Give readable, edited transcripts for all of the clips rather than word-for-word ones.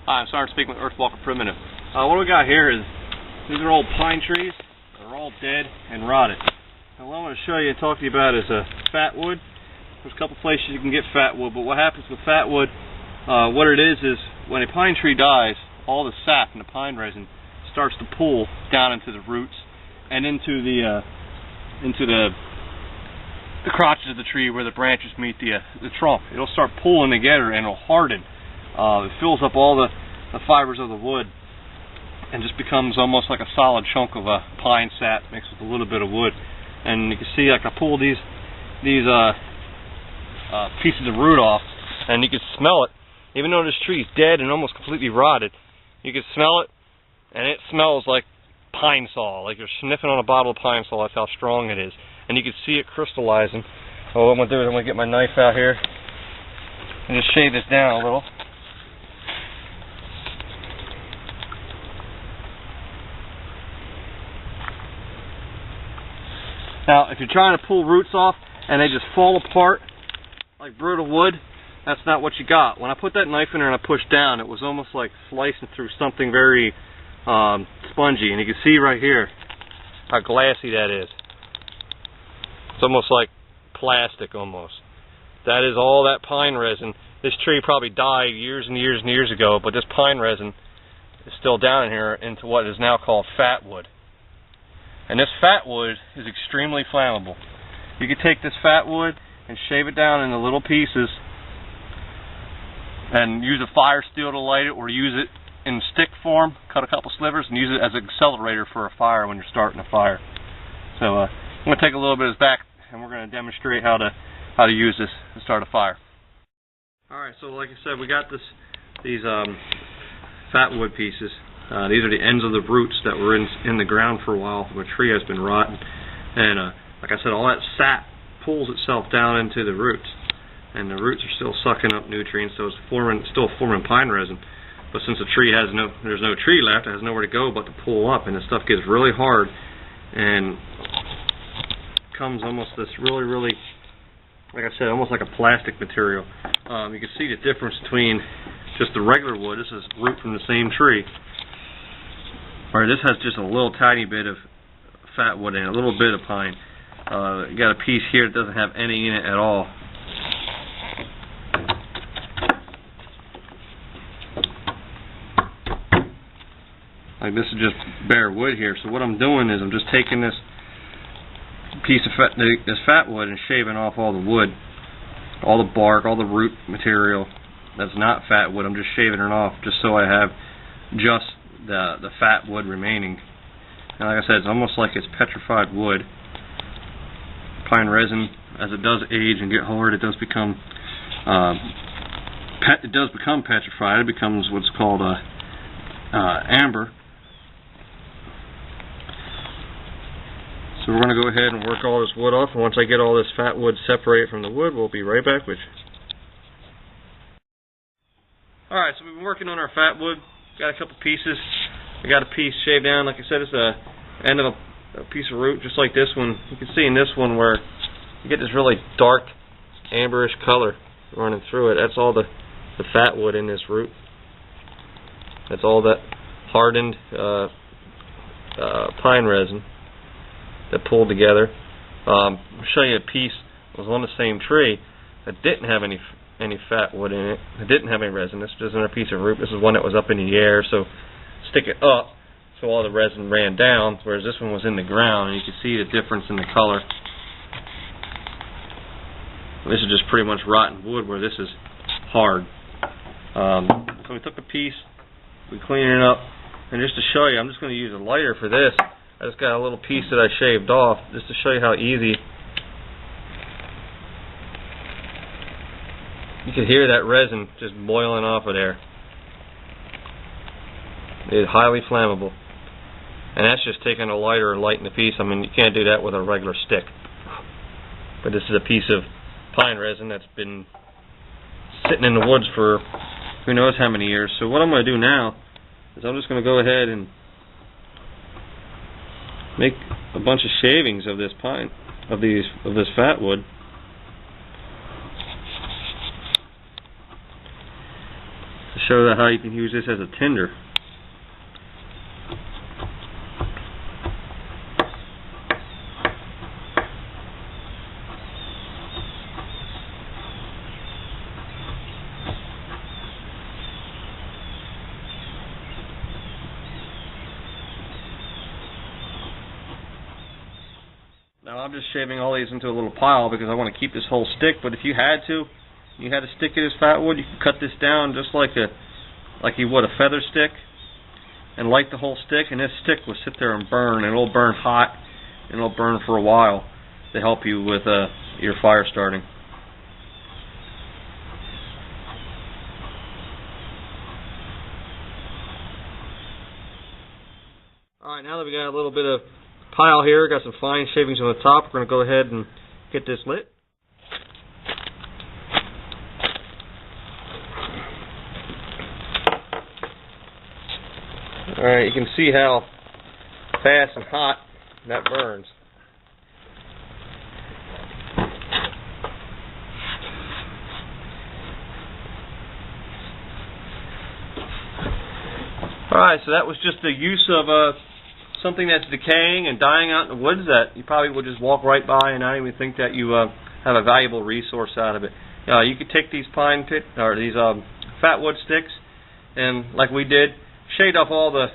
Hi, I'm Sergeant speaking with Earthwalker Primitive. What we got here is, these are old pine trees. They're all dead and rotted. Now what I want to show you and talk to you about is fatwood. There's a couple places you can get fatwood, but what happens with fatwood, what it is when a pine tree dies, all the sap and the pine resin starts to pull down into the roots and into the crotches of the tree where the branches meet the trunk. It'll start pulling together and it'll harden. It fills up all the fibers of the wood and just becomes almost like a solid chunk of pine sap mixed with a little bit of wood. And you can see, like, I pulled these pieces of root off, and you can smell it. Even though this tree is dead and almost completely rotted, you can smell it, and it smells like pine saw, like you're sniffing on a bottle of pine saw. That's how strong it is. And you can see it crystallizing. So what I'm going to do is I'm going to get my knife out here and just shave this down a little. Now, if you're trying to pull roots off and they just fall apart like brittle wood, that's not what you got. When I put that knife in there and I pushed down, it was almost like slicing through something very spongy. And you can see right here how glassy that is. It's almost like plastic almost. That is all that pine resin. This tree probably died years and years and years ago, but this pine resin is still down in here into what is now called fatwood. And this fatwood is extremely flammable. You can take this fatwood and shave it down into little pieces and use a fire steel to light it, or use it in stick form, cut a couple slivers and use it as an accelerator for a fire when you're starting a fire. So I'm going to take a little bit of this back and we're going to demonstrate how to use this to start a fire. Alright, so like I said, we got these fatwood pieces. These are the ends of the roots that were in the ground for a while. The tree has been rotten, and like I said, all that sap pulls itself down into the roots, and the roots are still sucking up nutrients, so it's still forming pine resin. But since the tree there's no tree left, it has nowhere to go but to pull up, and the stuff gets really hard and becomes almost this really, like I said, almost like a plastic material. You can see the difference between just the regular wood. This is root from the same tree. Or this has just a little tiny bit of fatwood in it, a little bit of pine. You got a piece here that doesn't have any in it at all. Like, this is just bare wood here. So what I'm doing is I'm just taking this piece of this fatwood and shaving off all the wood, all the bark, all the root material that's not fatwood. I'm just shaving it off just so I have just the fat wood remaining. And like I said, it's almost like it's petrified wood. Pine resin, as it does age and get hard, it does become petrified. It becomes what's called amber. So we're going to go ahead and work all this wood off, and once I get all this fat wood separated from the wood, we'll be right back with you. Alright, so we've been working on our fat wood. Got a couple pieces. I got a piece shaved down. Like I said, it's the end of a piece of root, just like this one. You can see in this one where you get this really dark, amberish color running through it. That's all the fat wood in this root. That's all that hardened pine resin that pulled together. I'll show you a piece that was on the same tree that didn't have any fat wood in it. It didn't have any resin. This is just another piece of root. This is one that was up in the air, so stick it up so all the resin ran down, whereas this one was in the ground, and you can see the difference in the color. This is just pretty much rotten wood, where this is hard. So we took a piece, we cleaned it up, and just to show you, I'm just going to use a lighter for this. I just got a little piece that I shaved off, just to show you how easy. You can hear that resin just boiling off of there. It is highly flammable. And that's just taking a lighter and lighting the piece. I mean, you can't do that with a regular stick. But this is a piece of pine resin that's been sitting in the woods for who knows how many years. So what I'm going to do now is I'm just going to go ahead and make a bunch of shavings of this pine, of this fat wood. show how you can use this as a tinder. Now I'm just shaving all these into a little pile because I want to keep this whole stick, but if you had to stick it as fatwood, you could cut this down just like you would a feather stick and light the whole stick, and this stick will sit there and burn, and it'll burn hot and it'll burn for a while to help you with your fire starting. Alright, now that we got a little bit of pile here, got some fine shavings on the top, we're going to go ahead and get this lit. Alright, you can see how fast and hot that burns. Alright, so that was just the use of something that's decaying and dying out in the woods that you probably would just walk right by and not even think that you have a valuable resource out of it. You could take these these fatwood sticks and, like we did, shade off all the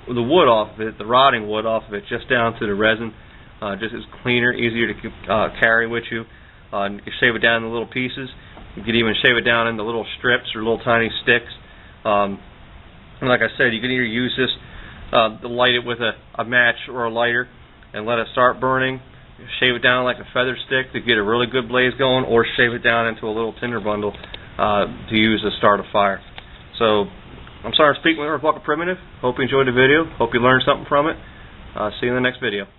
wood off of it, the rotting wood off of it, just down to the resin. Just as cleaner, easier to carry with you. You can shave it down in little pieces. You could even shave it down into little strips or little tiny sticks. And like I said, you can either use this to light it with a match or a lighter and let it start burning. Shave it down like a feather stick to get a really good blaze going, or shave it down into a little tinder bundle to use to start a fire. So, I'm sorry for speaking with Bucket Primitive. Hope you enjoyed the video. Hope you learned something from it. See you in the next video.